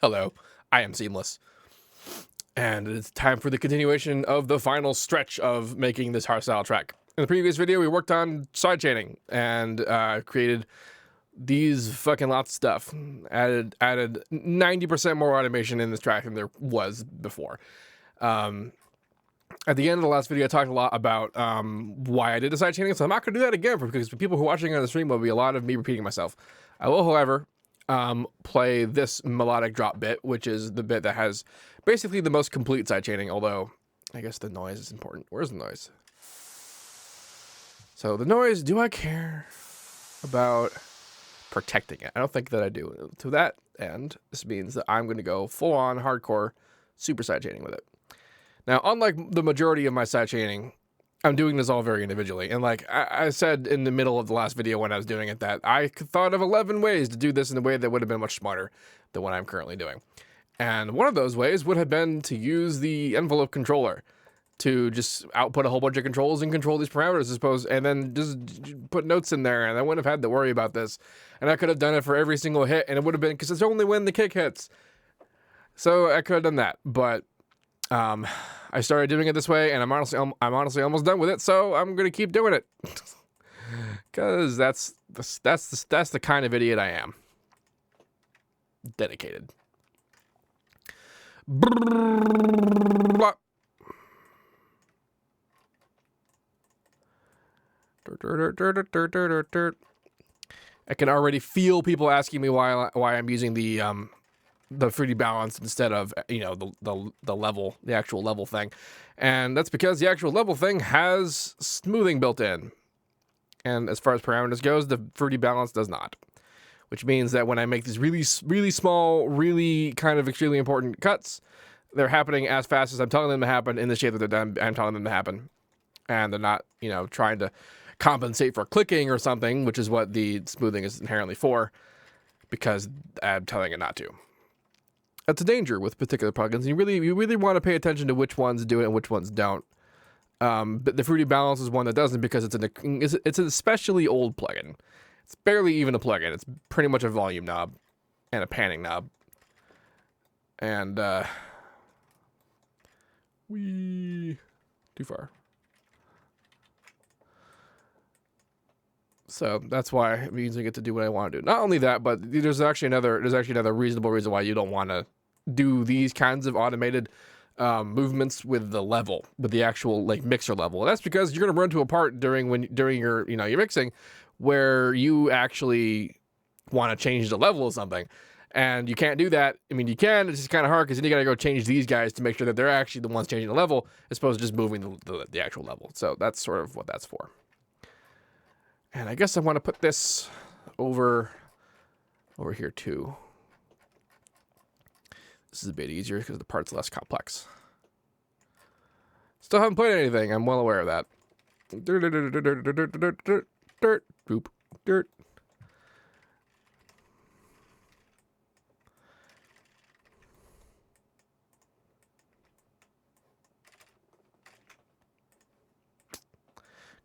Hello, I am Seamless, and it's time for the continuation of the final stretch of making this hardstyle track. In the previous video, we worked on sidechaining and created these fucking lots of stuff. Added 90% more automation in this track than there was before. At the end of the last video, I talked a lot about why I did the sidechaining, so I'm not going to do that again because for people who are watching on the stream, will be a lot of me repeating myself. I will, however, play this melodic drop bit, which is the bit that has basically the most complete sidechaining, although I guess the noise is important. Where's the noise? So the noise, do I care about protecting it? I don't think that I do. To that end, this means that I'm going to go full-on hardcore super sidechaining with it. Now, unlike the majority of my sidechaining, I'm doing this all very individually. And like I said in the middle of the last video when I was doing it, that I thought of 11 ways to do this in a way that would have been much smarter than what I'm currently doing. And one of those ways would have been to use the envelope controller to just output a whole bunch of controls and control these parameters, I suppose, and then just put notes in there, and I wouldn't have had to worry about this. And I could have done it for every single hit, and it would have been, because it's only when the kick hits. So I could have done that, but I started doing it this way, and I'm honestly almost done with it, so I'm gonna keep doing it. Because that's the kind of idiot I am. Dedicated. I can already feel people asking me why I'm using the fruity balance instead of, you know, the actual level thing. And that's because the actual level thing has smoothing built in. And as far as parameters goes, the fruity balance does not. Which means that when I make these really small, really kind of extremely important cuts, they're happening as fast as I'm telling them to happen in the shape that I'm telling them to happen. And they're not, you know, trying to compensate for clicking or something, which is what the smoothing is inherently for, because I'm telling it not to. That's a danger with particular plugins. You really want to pay attention to which ones do it and which ones don't. But the fruity balance is one that doesn't, because it's an especially old plugin. It's barely even a plugin. It's pretty much a volume knob and a panning knob. And too far. So that's why it means I get to do what I want to do. Not only that, but there's actually another reasonable reason why you don't want to do these kinds of automated movements with the actual like mixer level. And that's because you're gonna run to a part during your your mixing where you actually want to change the level of something, and you can't do that. I mean, you can. It's just kind of hard because then you gotta go change these guys to make sure that they're actually the ones changing the level, as opposed to just moving the actual level. So that's sort of what that's for. And I guess I want to put this over here too. This is a bit easier because the part's less complex. Still haven't played anything. I'm well aware of that. Dirt.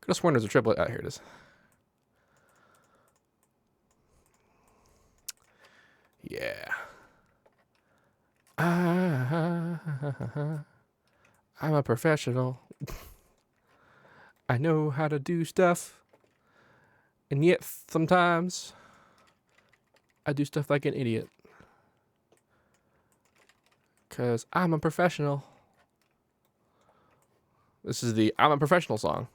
Could have sworn there's a triplet. Ah, here it is. Yeah. I'm a professional. I know how to do stuff. And yet, sometimes, I do stuff like an idiot. Because I'm a professional. This is the I'm a Professional song.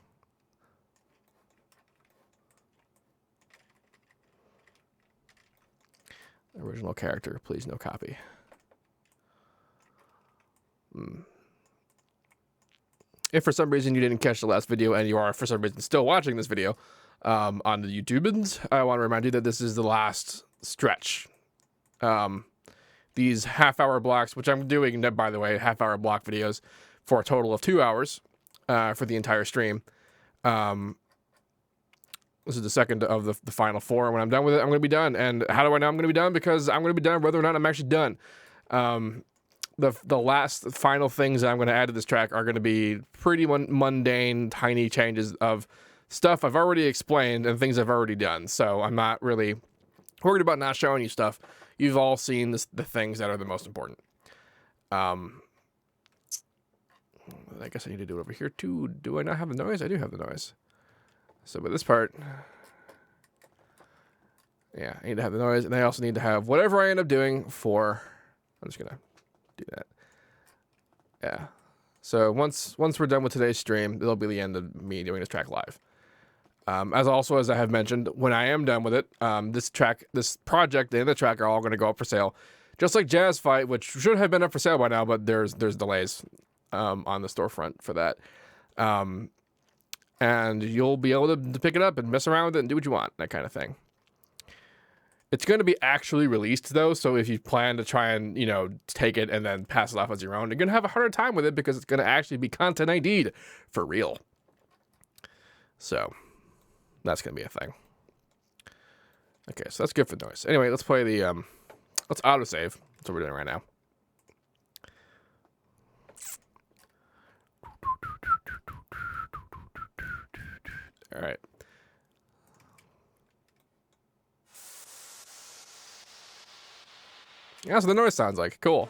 Original character, please no copy. If for some reason you didn't catch the last video and you are for some reason still watching this video on the YouTubans, I want to remind you that this is the last stretch. These half-hour blocks, which I'm doing, by the way, half-hour block videos for a total of 2 hours for the entire stream. This is the second of the final 4. When I'm done with it, I'm going to be done. And how do I know I'm going to be done? Because I'm going to be done whether or not I'm actually done. The last final things that I'm going to add to this track are going to be pretty mundane, tiny changes of stuff I've already explained and things I've already done. So I'm not really worried about not showing you stuff. you've all seen the things that are the most important. I guess I need to do it over here too. Do I not have the noise? I do have the noise. So with this part, yeah, I need to have the noise, and I also need to have whatever I end up doing for. I'm just gonna do that. Yeah. So once we're done with today's stream, it'll be the end of me doing this track live. As I have mentioned, when I am done with it, this project, and the track are all going to go up for sale, just like Jazz Fight, which should have been up for sale by now, but there's delays on the storefront for that. And you'll be able to pick it up and mess around with it and do what you want, that kind of thing. It's going to be actually released, though, so if you plan to try and, take it and then pass it off as your own, you're going to have a harder time with it because it's going to actually be content ID'd for real. So, that's going to be a thing. Okay, so that's good for noise. Anyway, let's play the, let's autosave. That's what we're doing right now. All right. Yeah, that's what the noise sounds like. Cool.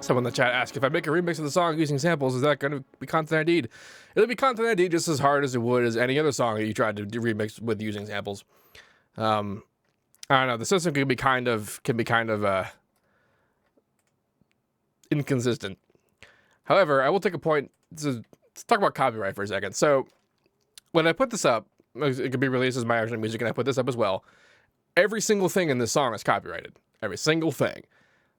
Someone in the chat asked, if I make a remix of the song using samples, is that going to be content ID'd? It'll be content ID'd just as hard as it would as any other song that you tried to remix with using samples. I don't know. The system can be kind of inconsistent. However, I will take a point. Let's talk about copyright for a second. So when I put this up, it could be released as my original music, and I put this up as well. Every single thing in this song is copyrighted. Every single thing.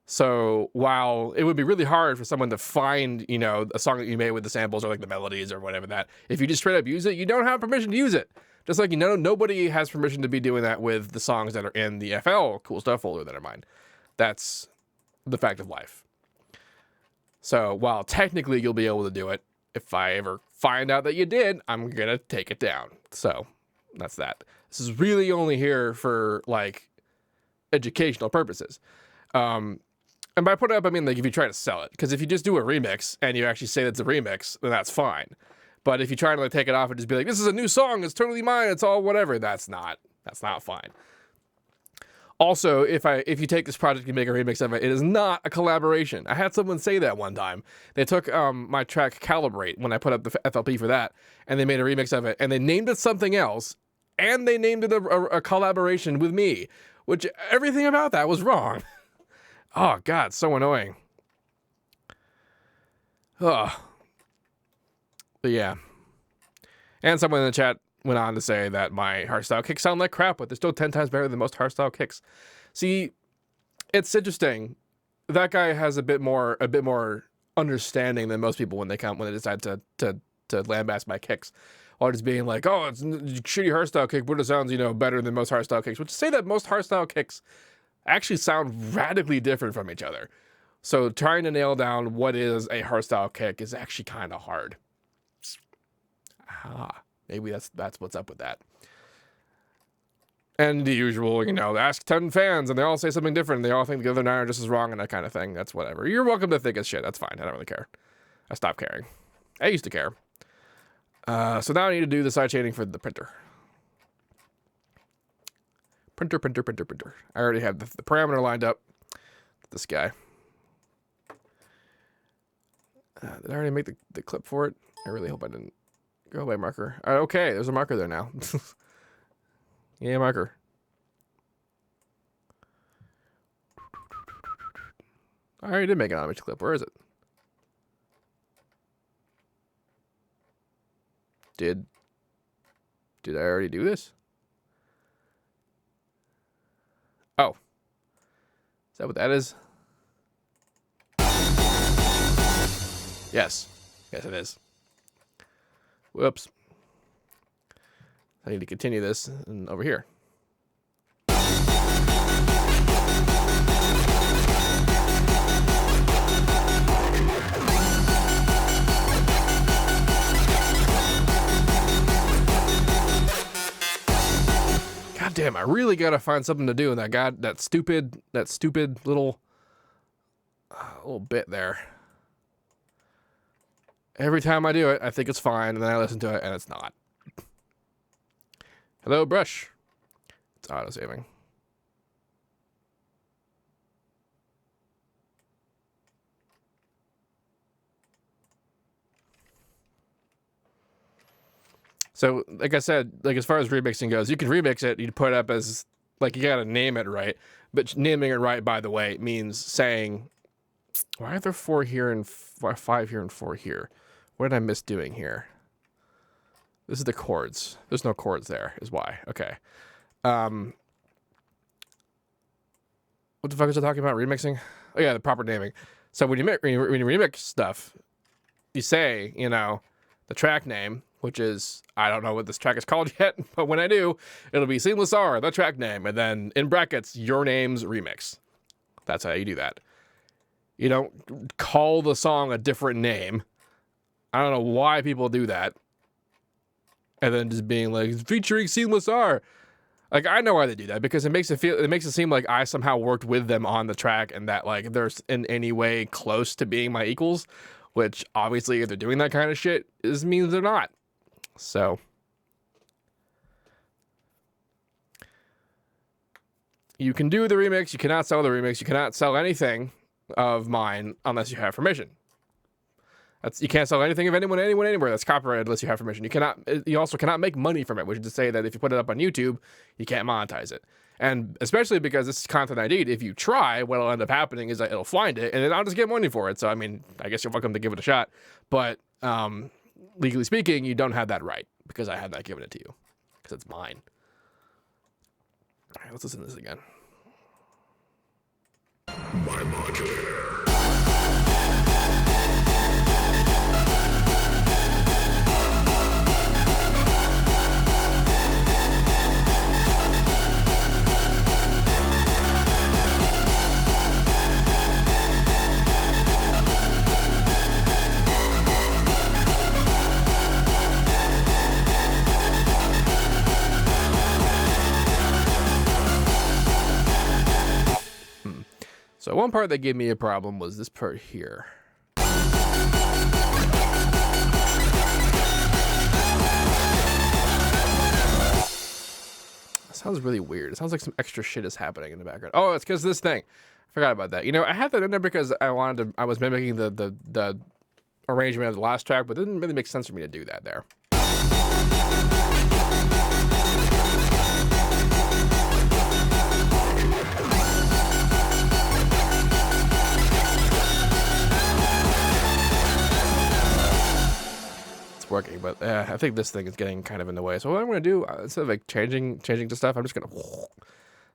So while it would be really hard for someone to find, a song that you made with the samples or like the melodies or whatever that, if you just straight up use it, you don't have permission to use it. Just like, nobody has permission to be doing that with the songs that are in the FL Cool Stuff folder that are mine. That's the fact of life. So while technically you'll be able to do it, if I ever find out that you did, I'm going to take it down. So that's that. This is really only here for like educational purposes. And by put it up, I mean, like, if you try to sell it. Because if you just do a remix and you actually say that's a remix, then that's fine. But if you try to, like, take it off and just be like, this is a new song, it's totally mine, it's all whatever, that's not fine. Also, if you take this project and make a remix of it, it is not a collaboration. I had someone say that one time. They took my track Calibrate, when I put up the FLP for that, and they made a remix of it, and they named it something else, and they named it a collaboration with me, which everything about that was wrong. Oh, God, so annoying. Ugh. But yeah. And someone in the chat went on to say that my hardstyle kicks sound like crap, but they're still 10 times better than most hardstyle kicks. See, it's interesting. That guy has a bit more understanding than most people when they decide to lambast my kicks. Or just being like, oh, it's a shitty hardstyle kick, but it sounds, better than most hardstyle kicks. Which to say that most hardstyle kicks actually sound radically different from each other. So trying to nail down what is a hardstyle kick is actually kind of hard. Maybe that's what's up with that. And the usual, ask 10 fans and they all say something different. And they all think the other 9 are just as wrong and that kind of thing. That's whatever. You're welcome to think it's shit. That's fine. I don't really care. I stopped caring. I used to care. So now I need to do the sidechaining for the printer. Printer. I already have the parameter lined up. This guy. Did I already make the clip for it? I really hope I didn't. Go away, marker. Okay, there's a marker there now. Yeah, marker. I already did make an image clip. Where is it? Did I already do this? Oh. Is that what that is? Yes. Yes, it is. Whoops. I need to continue this and over here. God damn, I really gotta find something to do in that stupid little bit there. Every time I do it, I think it's fine, and then I listen to it, and it's not. Hello, brush. It's auto-saving. So, like I said, like as far as remixing goes, you can remix it, you put it up as, like, you gotta name it right. But naming it right, by the way, means saying, why are there 4 here and 5 here and 4 here? What did I miss doing here? This is the chords. There's no chords there, is why. Okay. What the fuck was I talking about? Remixing? Oh yeah, the proper naming. So when you remix stuff, you say, you know, the track name, which is, I don't know what this track is called yet, but when I do, it'll be SeamlessR, the track name, and then in brackets, your name's remix. That's how you do that. You don't call the song a different name. I don't know why people do that. And then just being like, featuring SeamlessR. Like, I know why they do that, because it makes it seem like I somehow worked with them on the track and that, like, they're in any way close to being my equals, which obviously if they're doing that kind of shit, it means they're not. So you can do the remix, you cannot sell the remix, you cannot sell anything of mine unless you have permission. You can't sell anything of anyone, anywhere that's copyrighted unless you have permission. You also cannot make money from it, which is to say that if you put it up on YouTube, you can't monetize it. And especially because this is content ID'd, if you try, what'll end up happening is that it'll find it, and then I'll just get money for it. So, I mean, I guess you're welcome to give it a shot. But legally speaking, you don't have that right, because I have not given it to you, because it's mine. All right, let's listen to this again. My modulator. So one part that gave me a problem was this part here. Sounds really weird. It sounds like some extra shit is happening in the background. Oh, it's because this thing. I forgot about that. You know, I had that in there because I was mimicking the arrangement of the last track, but it didn't really make sense for me to do that there. Working, but I think this thing is getting kind of in the way. So what I'm going to do, instead of like changing the stuff, I'm just going to,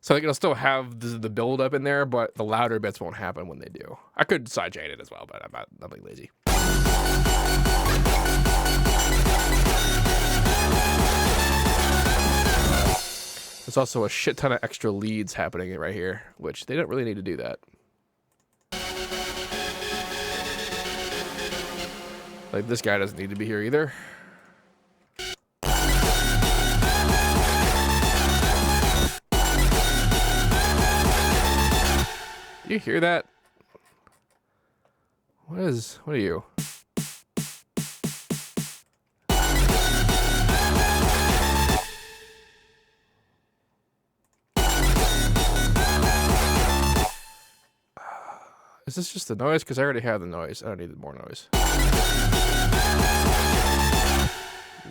so like it'll still have the build up in there, but the louder bits won't happen when they do. I could sidechain it as well, but I'm not lazy. There's also a shit ton of extra leads happening right here, which they don't really need to do that. Like, this guy doesn't need to be here either. You hear that? What are you? Is this just the noise? Because I already have the noise. I don't need more noise.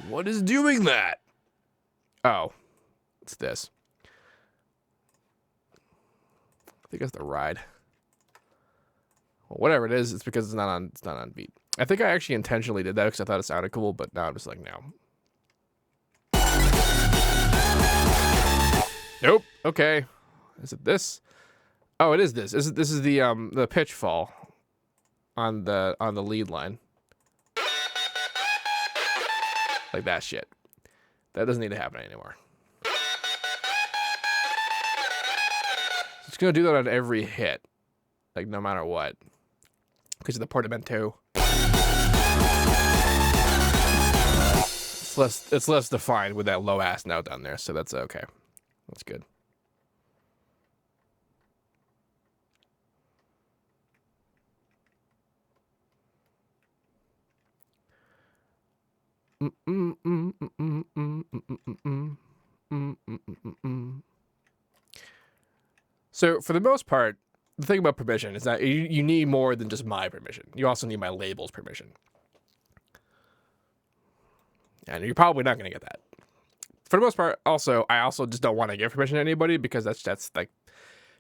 What is doing that? Oh, it's this. I think it's the ride. Well, whatever it is, it's because it's not on beat. I think I actually intentionally did that because I thought it sounded cool, but now I'm just like, no. Nope. Okay. Is it this? Oh, it is this. This is the pitch fall on the lead line. Like that shit. That doesn't need to happen anymore. It's gonna do that on every hit, like no matter what, because of the portamento. It's less defined with that low ass note down there, so that's okay. That's good. So for the most part, the thing about permission is that you need more than just my permission. You also need my label's permission. And you're probably not going to get that. For the most part, also, I also just don't want to give permission to anybody because that's like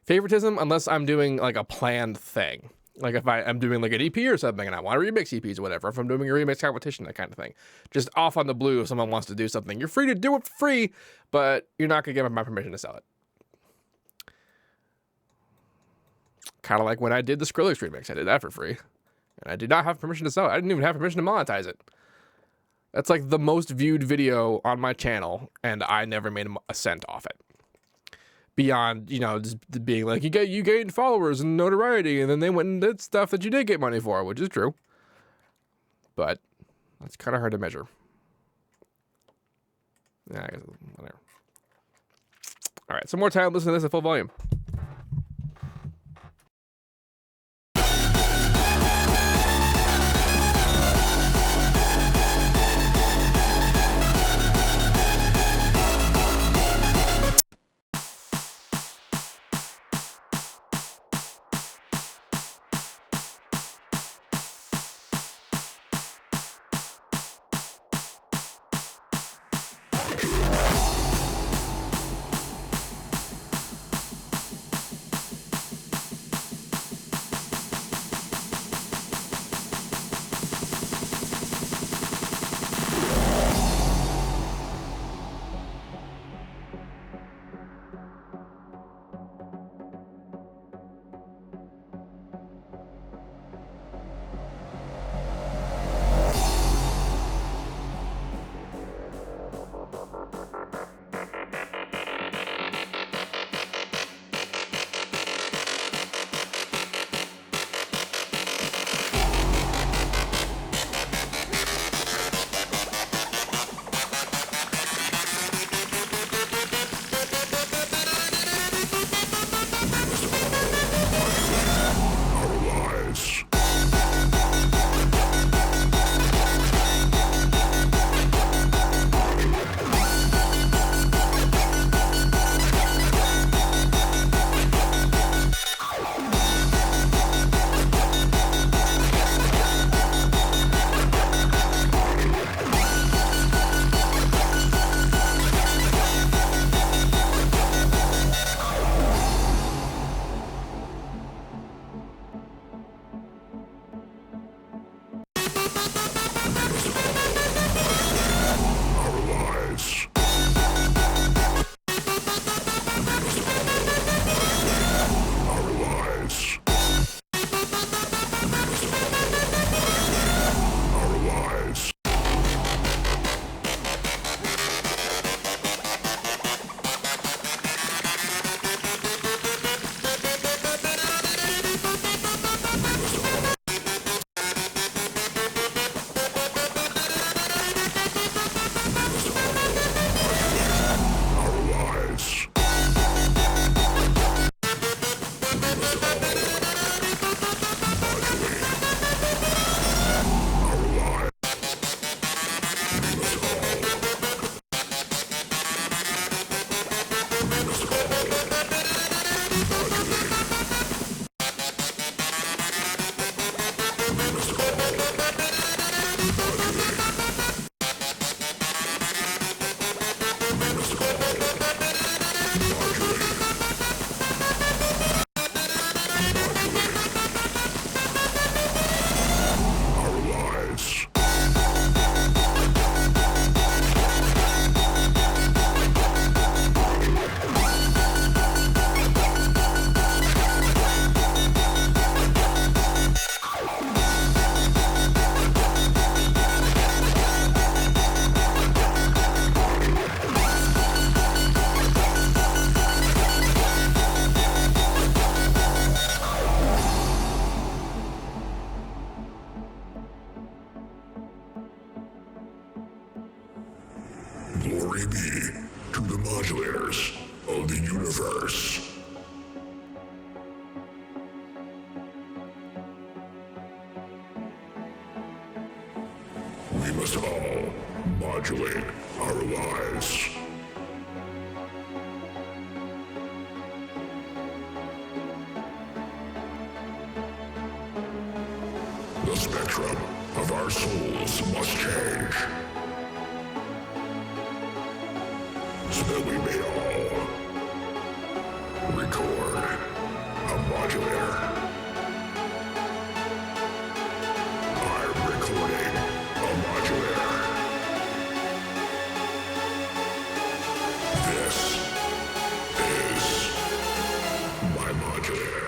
favoritism unless I'm doing like a planned thing. Like if I'm doing like an EP or something and I want to remix EPs or whatever, if I'm doing a remix competition, that kind of thing. Just off on the blue if someone wants to do something. You're free to do it for free, but you're not going to give them my permission to sell it. Kind of like when I did the Skrillex remix. I did that for free. And I did not have permission to sell it. I didn't even have permission to monetize it. That's like the most viewed video on my channel, and I never made a cent off it. Beyond, you know, just being like, you gained followers and notoriety, and then they went and did stuff that you did get money for, which is true. But that's kind of hard to measure. Yeah, I guess, whatever. All right, some more time. Listen to this at full volume. may be to the modulators of the universe. We must all modulate our lives. The spectrum of our souls must change, so that we may all record a modulator. I'm recording a modulator. This is my modulator.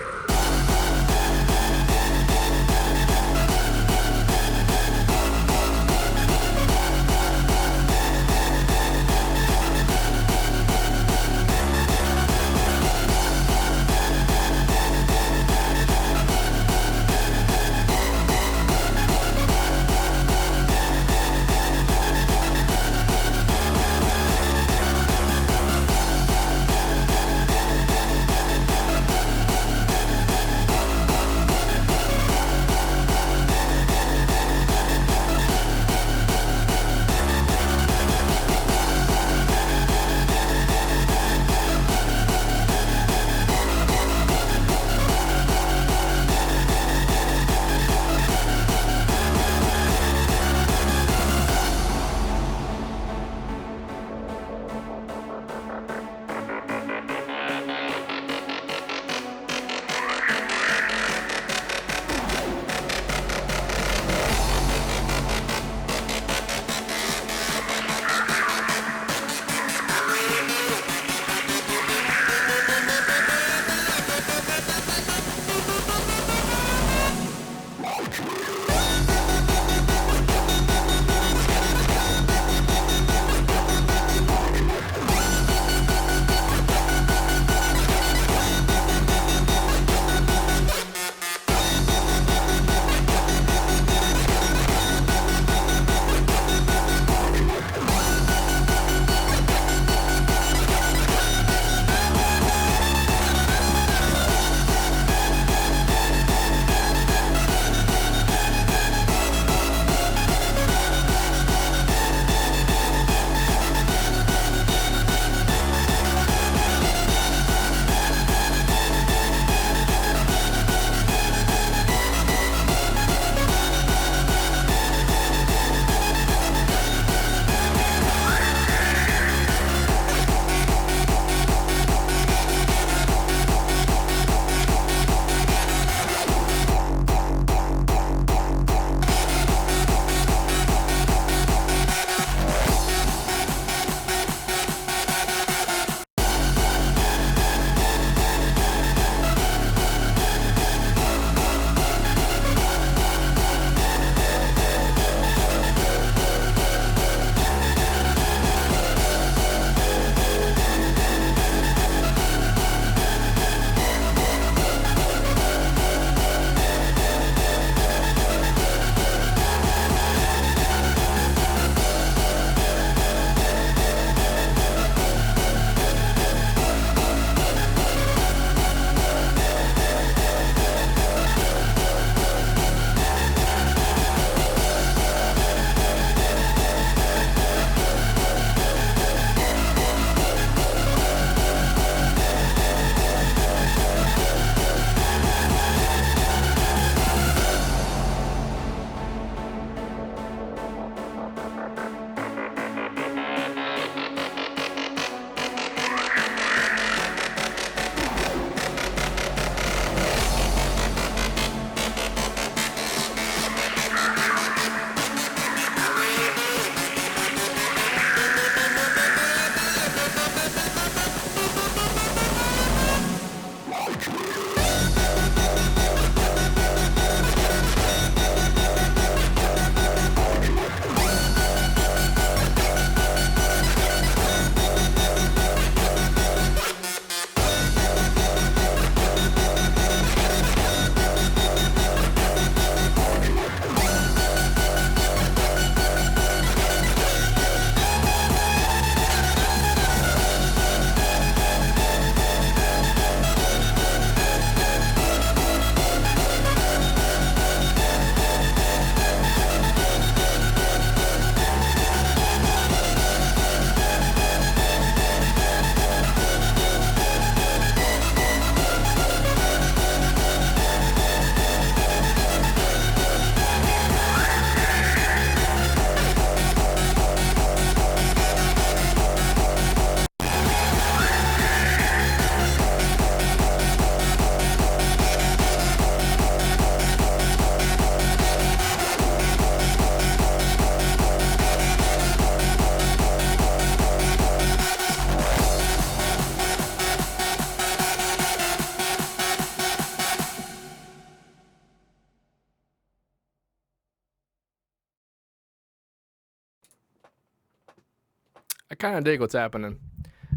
I kind of dig what's happening.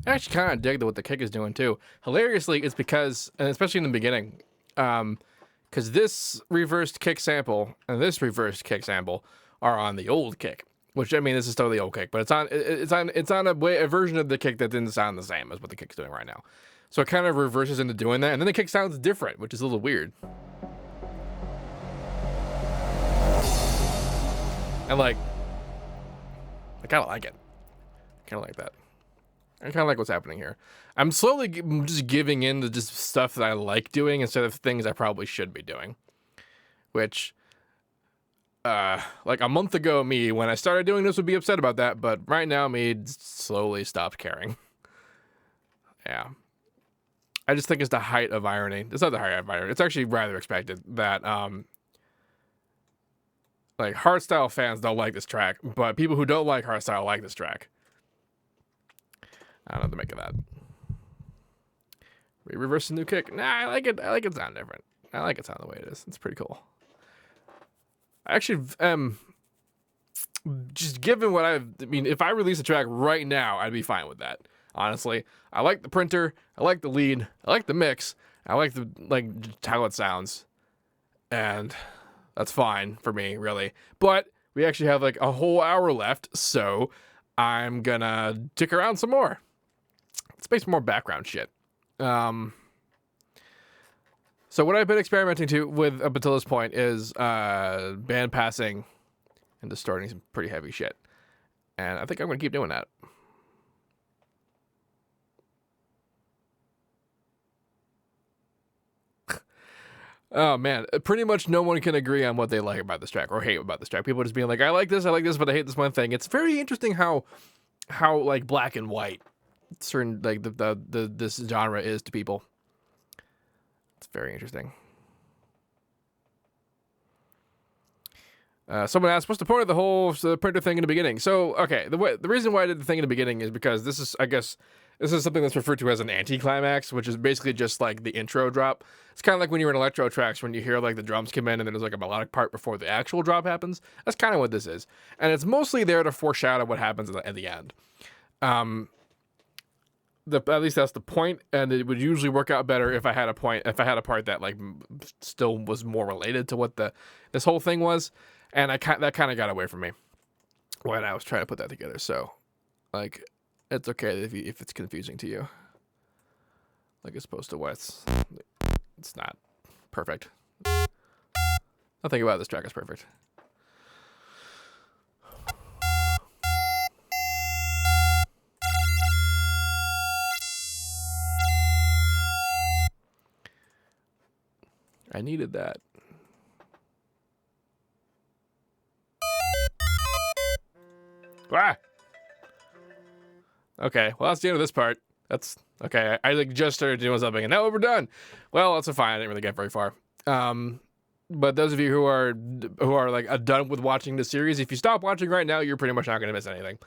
I actually kind of dig what the kick is doing too. Hilariously, it's because, and especially in the beginning, because this reversed kick sample and this reversed kick sample are on the old kick. Which, I mean, this is totally old kick, but it's on a version of the kick that didn't sound the same as what the kick's doing right now. So it kind of reverses into doing that, and then the kick sounds different, which is a little weird. And like, I kind of like it. Kind of like that. I kind of like what's happening here. I'm slowly just giving in to just stuff that I like doing instead of things I probably should be doing. Which, like a month ago, me, when I started doing this, would be upset about that, but right now, me slowly stopped caring. Yeah. I just think it's the height of irony. It's not the height of irony. It's actually rather expected that, like, Hardstyle fans don't like this track, but people who don't like Hardstyle like this track. I don't know what to make of that. Reverse the new kick. Nah, I like it. I like it sound different. I like it sound the way it is. It's pretty cool. I actually just given what I mean, if I release a track right now, I'd be fine with that. Honestly, I like the printer, I like the lead, I like the mix, I like the how it sounds, and that's fine for me, really. But we actually have like a whole hour left, so I'm gonna stick around some more. Let's make some more background shit. So what I've been experimenting with up until this point is band passing and distorting some pretty heavy shit. And I think I'm going to keep doing that. Oh, man. Pretty much no one can agree on what they like about this track or hate about this track. People just being like, I like this, but I hate this one thing. It's very interesting how like black and white certain like this genre is to people. It's very interesting. Someone asked, what's the point of the whole printer thing in the beginning? So, okay, the reason why I did the thing in the beginning is because this is, I guess, this is something that's referred to as an anticlimax, which is basically just like the intro drop. It's kind of like when you're in electro tracks, when you hear like the drums come in and then there's like a melodic part before the actual drop happens. That's kind of what this is. And it's mostly there to foreshadow what happens at the end. At least that's the point, and it would usually work out better if I had a part that like still was more related to what this whole thing was. And that kind of got away from me when I was trying to put that together. So, like, it's okay if it's confusing to you. Like, as opposed to what it's not perfect. Nothing about this track is perfect. I needed that. Ah! Okay, well, that's the end of this part. That's okay. I like just started doing something, and now we're done. Well, that's fine. I didn't really get very far. But those of you who are like done with watching the series, if you stop watching right now, you're pretty much not going to miss anything.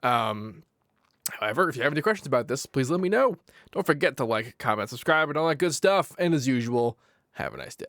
However, if you have any questions about this, please let me know. Don't forget to like, comment, subscribe, and all that good stuff. And as usual, have a nice day.